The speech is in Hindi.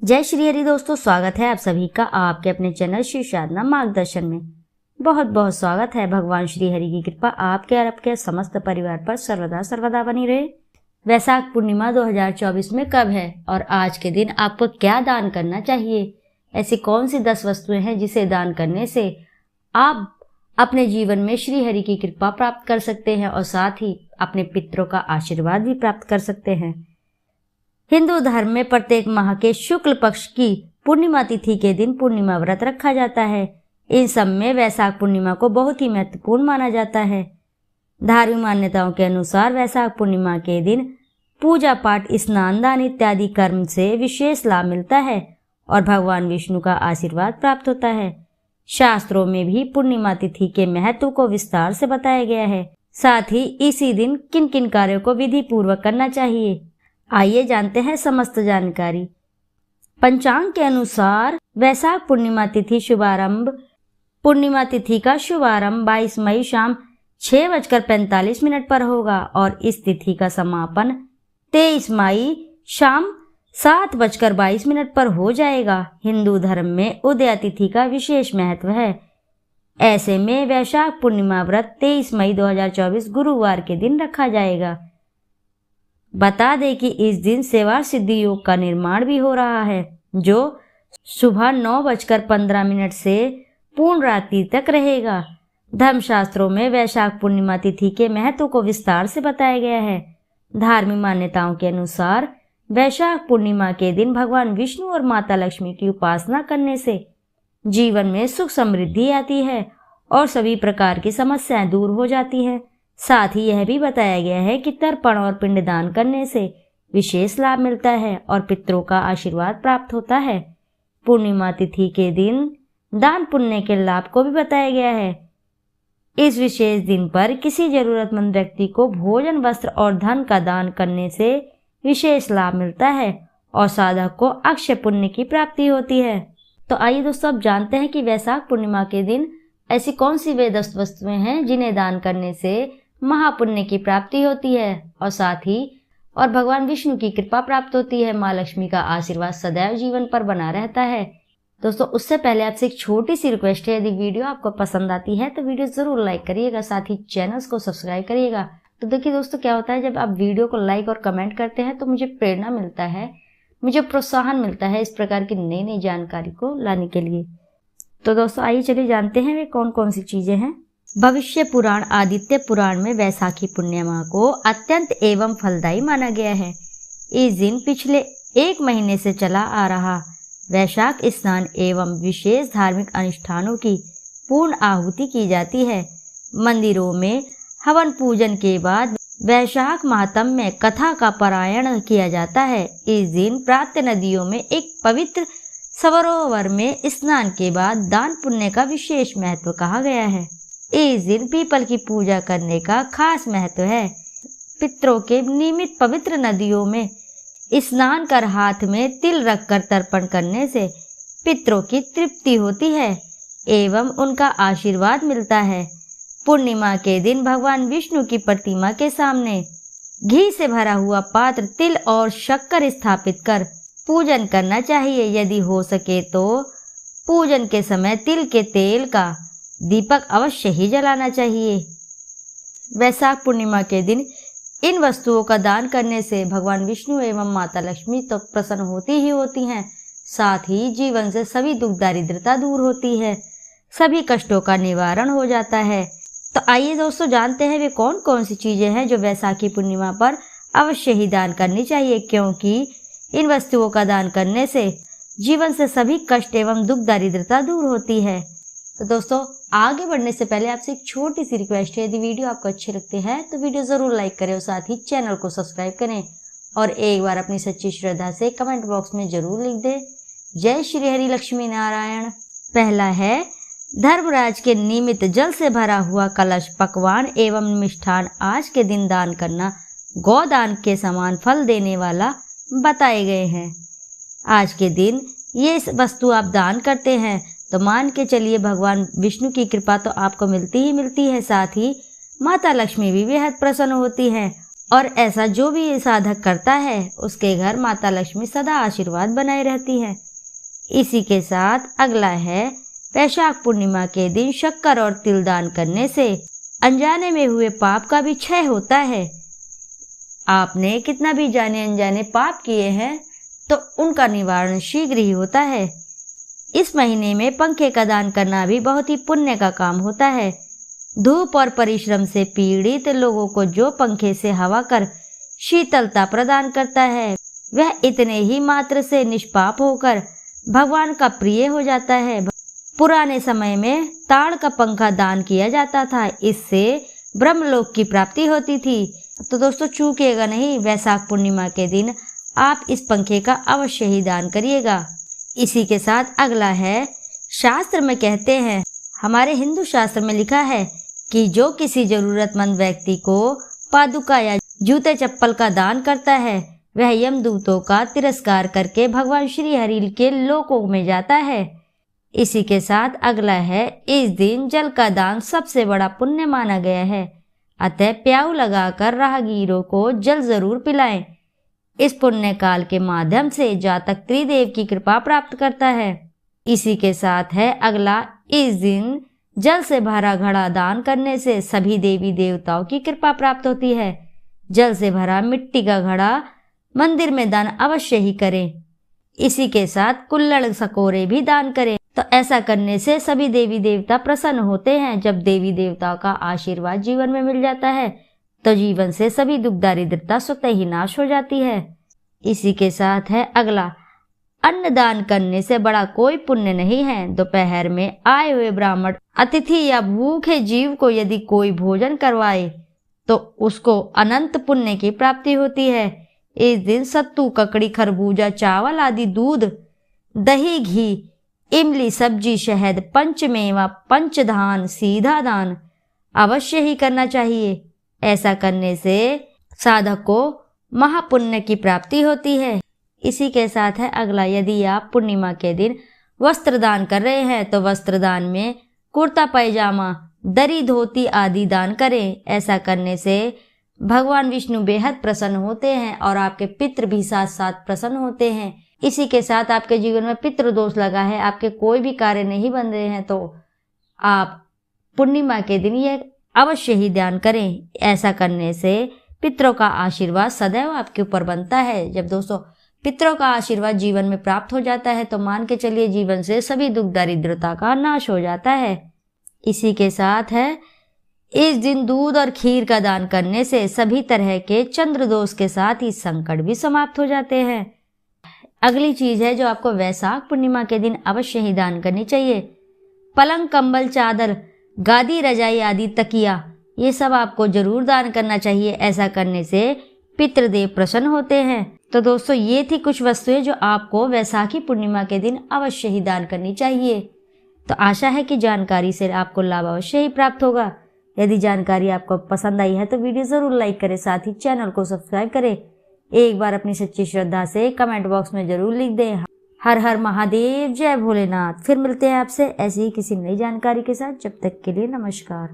जय श्री हरि दोस्तों, स्वागत है आप सभी का आपके अपने चैनल श्री साधना मार्गदर्शन में। बहुत बहुत स्वागत है। भगवान श्री हरि की कृपा आपके और आपके समस्त परिवार पर सर्वदा सर्वदा बनी रहे। वैशाख पूर्णिमा 2024 में कब है और आज के दिन आपको क्या दान करना चाहिए? ऐसी कौन सी 10 वस्तुएं हैं जिसे दान करने से आप अपने जीवन में श्री हरि की कृपा प्राप्त कर सकते हैं और साथ ही अपने पितरों का आशीर्वाद भी प्राप्त कर सकते हैं। हिंदू धर्म में प्रत्येक माह के शुक्ल पक्ष की पूर्णिमा तिथि के दिन पूर्णिमा व्रत रखा जाता है। इन सब में वैशाख पूर्णिमा को बहुत ही महत्वपूर्ण माना जाता है। धार्मिक मान्यताओं के अनुसार वैशाख पूर्णिमा के दिन पूजा पाठ, स्नान दान इत्यादि कर्म से विशेष लाभ मिलता है और भगवान विष्णु का आशीर्वाद प्राप्त होता है। शास्त्रों में भी पूर्णिमा तिथि के महत्व को विस्तार से बताया गया है। साथ ही इसी दिन किन किन कार्यों को विधि पूर्वक करना चाहिए, आइए जानते हैं समस्त जानकारी। पंचांग के अनुसार वैशाख पूर्णिमा तिथि का शुभारंभ 22 मई शाम 6:45 पर होगा और इस तिथि का समापन 23 मई शाम 7:22 पर हो जाएगा। हिंदू धर्म में उदया तिथि का विशेष महत्व है। ऐसे में वैशाख पूर्णिमा व्रत 23 मई 2024 गुरुवार के दिन रखा जाएगा। बता दें कि इस दिन सेवा सिद्धि योग का निर्माण भी हो रहा है, जो सुबह 9:15 से पूर्ण रात्रि तक रहेगा। धर्मशास्त्रों में वैशाख पूर्णिमा तिथि के महत्व को विस्तार से बताया गया है। धार्मिक मान्यताओं के अनुसार वैशाख पूर्णिमा के दिन भगवान विष्णु और माता लक्ष्मी की उपासना करने से जीवन में सुख समृद्धि आती है और सभी प्रकार की समस्याएं दूर हो जाती हैं। साथ ही यह भी बताया गया है कि तर्पण और पिंडदान करने से विशेष लाभ मिलता है और पितरों का आशीर्वाद प्राप्त होता है। पूर्णिमा तिथि के दिन दान पुण्य के लाभ को भी बताया गया है। इस विशेष दिन पर किसी जरूरतमंद व्यक्ति को भोजन, वस्त्र और धन का दान करने से विशेष लाभ मिलता है और साधक को अक्षय पुण्य की प्राप्ति होती है। तो आइए दोस्तों, अब जानते हैं कि वैशाख पूर्णिमा के दिन ऐसी कौन सी वे 10 वस्तुएं हैं जिन्हें दान करने से महापुण्य की प्राप्ति होती है और साथ ही और भगवान विष्णु की कृपा प्राप्त होती है। माँ लक्ष्मी का आशीर्वाद सदैव जीवन पर बना रहता है। दोस्तों, उससे पहले आपसे एक छोटी सी रिक्वेस्ट है, यदि वीडियो आपको पसंद आती है तो वीडियो जरूर लाइक करिएगा, साथ ही चैनल्स को सब्सक्राइब करिएगा। तो देखिए दोस्तों, क्या होता है जब आप वीडियो को लाइक और कमेंट करते हैं तो मुझे प्रेरणा मिलता है, मुझे प्रोत्साहन मिलता है इस प्रकार की नई नई जानकारी को लाने के लिए। तो दोस्तों, आइए चलिए जानते हैं वे कौन कौन सी चीजें हैं। भविष्य पुराण आदित्य पुराण में वैशाखी पूर्णिमा को अत्यंत एवं फलदायी माना गया है। इस दिन पिछले 1 महीने से चला आ रहा वैशाख स्नान एवं विशेष धार्मिक अनुष्ठानों की पूर्ण आहुति की जाती है। मंदिरों में हवन पूजन के बाद वैशाख मातम में कथा का पारायण किया जाता है। इस दिन प्रातः नदियों में एक पवित्र सरोवर में स्नान के बाद दान पुण्य का विशेष महत्व कहा गया है। इस दिन पीपल की पूजा करने का खास महत्व है। पितरों के निमित्त पवित्र नदियों में स्नान कर हाथ में तिल रखकर तर्पण करने से पितरों की तृप्ति होती है एवं उनका आशीर्वाद मिलता है। पूर्णिमा के दिन भगवान विष्णु की प्रतिमा के सामने घी से भरा हुआ पात्र, तिल और शक्कर स्थापित कर पूजन करना चाहिए। यदि हो सके तो पूजन के समय तिल के तेल का दीपक अवश्य ही जलाना चाहिए। वैशाख पूर्णिमा के दिन इन वस्तुओं का दान करने से भगवान विष्णु एवं माता लक्ष्मी तो प्रसन्न होती ही होती हैं, साथ ही जीवन से सभी दुख दारिद्रता दूर होती है, सभी कष्टों का निवारण हो जाता है। तो आइए दोस्तों, जानते हैं वे कौन कौन सी चीजें हैं जो वैशाखी पूर्णिमा पर अवश्य ही दान करनी चाहिए, क्योंकि इन वस्तुओं का दान करने से जीवन से सभी कष्ट एवं दुख दारिद्रता दूर होती है। तो दोस्तों, आगे बढ़ने से पहले आपसे एक छोटी सी रिक्वेस्ट है, यदि वीडियो आपको अच्छी लगती है तो वीडियो जरूर लाइक करें और साथ ही चैनल को सब्सक्राइब करें और एक बार अपनी सच्ची श्रद्धा से कमेंट बॉक्स में जरूर लिख दें, जय श्री हरि लक्ष्मी नारायण। पहला है, धर्मराज के निमित्त जल से भरा हुआ कलश, पकवान एवं मिष्ठान आज के दिन दान करना गौदान के समान फल देने वाला बताए गए हैं। आज के दिन ये वस्तु आप दान करते हैं तो मान के चलिए भगवान विष्णु की कृपा तो आपको मिलती ही मिलती है, साथ ही माता लक्ष्मी भी बेहद प्रसन्न होती हैं और ऐसा जो भी ये साधक करता है उसके घर माता लक्ष्मी सदा आशीर्वाद बनाए रहती है। इसी के साथ अगला है, वैशाख पूर्णिमा के दिन शक्कर और तिल दान करने से अनजाने में हुए पाप का भी क्षय होता है। आपने कितना भी जाने अनजाने पाप किए हैं तो उनका निवारण शीघ्र ही होता है। इस महीने में पंखे का दान करना भी बहुत ही पुण्य का काम होता है। धूप और परिश्रम से पीड़ित लोगों को जो पंखे से हवा कर शीतलता प्रदान करता है वह इतने ही मात्र से निष्पाप होकर भगवान का प्रिय हो जाता है। पुराने समय में ताड़ का पंखा दान किया जाता था, इससे ब्रह्मलोक की प्राप्ति होती थी। तो दोस्तों चूकिएगा नहीं, वैशाख पूर्णिमा के दिन आप इस पंखे का अवश्य ही दान करिएगा। इसी के साथ अगला है, शास्त्र में कहते हैं, हमारे हिंदू शास्त्र में लिखा है कि जो किसी जरूरतमंद व्यक्ति को पादुका या जूते चप्पल का दान करता है वह यमदूतों का तिरस्कार करके भगवान श्री हरि के लोकों में जाता है। इसी के साथ अगला है, इस दिन जल का दान सबसे बड़ा पुण्य माना गया है, अतः प्याऊ लगाकर राहगीरों को जल जरूर पिलाएं। इस पुण्य काल के माध्यम से जातक त्रिदेव की कृपा प्राप्त करता है। इसी के साथ है अगला, इस दिन जल से भरा घड़ा दान करने से सभी देवी देवताओं की कृपा प्राप्त होती है। जल से भरा मिट्टी का घड़ा मंदिर में दान अवश्य ही करें। इसी के साथ कुल्हड़ सकोरे भी दान करें, तो ऐसा करने से सभी देवी देवता प्रसन्न होते हैं। जब देवी देवताओं का आशीर्वाद जीवन में मिल जाता है तो जीवन से सभी दुख दारिद्रता स्वतः ही नाश हो जाती है। इसी के साथ है अगला, अन्न दान करने से बड़ा कोई पुण्य नहीं है। दोपहर में आए हुए ब्राह्मण अतिथि या भूखे जीव को यदि कोई भोजन करवाए तो उसको अनंत पुण्य की प्राप्ति होती है। इस दिन सत्तू, ककड़ी, खरबूजा, चावल आदि, दूध, दही, घी, इमली, सब्जी, शहद, पंचमेवा, पंचधान, सीधा दान अवश्य ही करना चाहिए। ऐसा करने से साधक को महापुण्य की प्राप्ति होती है। इसी के साथ है अगला, यदि आप पूर्णिमा के दिन वस्त्र दान कर रहे हैं तो वस्त्र दान में कुर्ता पैजामा, दरी, धोती आदि दान करें। ऐसा करने से भगवान विष्णु बेहद प्रसन्न होते हैं और आपके पितृ भी साथ साथ प्रसन्न होते हैं। इसी के साथ आपके जीवन में पितृ दोष लगा है, आपके कोई भी कार्य नहीं बन रहे हैं, तो आप पूर्णिमा के दिन ये अवश्य ही ध्यान करें। ऐसा करने से पितरों का आशीर्वाद सदैव आपके ऊपर बनता है। जब दोस्तों पितरों का आशीर्वाद जीवन में प्राप्त हो जाता है तो मान के चलिए जीवन से सभी दुख दारिद्रता का नाश हो जाता है। इसी के साथ है, इस दिन दूध और खीर का दान करने से सभी तरह के चंद्र दोष के साथ ही संकट भी समाप्त हो जाते हैं। अगली चीज है जो आपको वैशाख पूर्णिमा के दिन अवश्य ही दान करनी चाहिए, पलंग, कंबल, चादर, गादी, रजाई आदि, तकिया, ये सब आपको जरूर दान करना चाहिए। ऐसा करने से पितृदेव प्रसन्न होते हैं। तो दोस्तों ये थी कुछ वस्तुएं जो आपको वैशाखी पूर्णिमा के दिन अवश्य ही दान करनी चाहिए। तो आशा है कि जानकारी से आपको लाभ अवश्य ही प्राप्त होगा। यदि जानकारी आपको पसंद आई है तो वीडियो जरूर लाइक करें, साथ ही चैनल को सब्सक्राइब करें। एक बार अपनी सच्ची श्रद्धा से कमेंट बॉक्स में जरूर लिख दें, हर हर महादेव, जय भोलेनाथ। फिर मिलते हैं आपसे ऐसी ही किसी नई जानकारी के साथ। जब तक के लिए नमस्कार।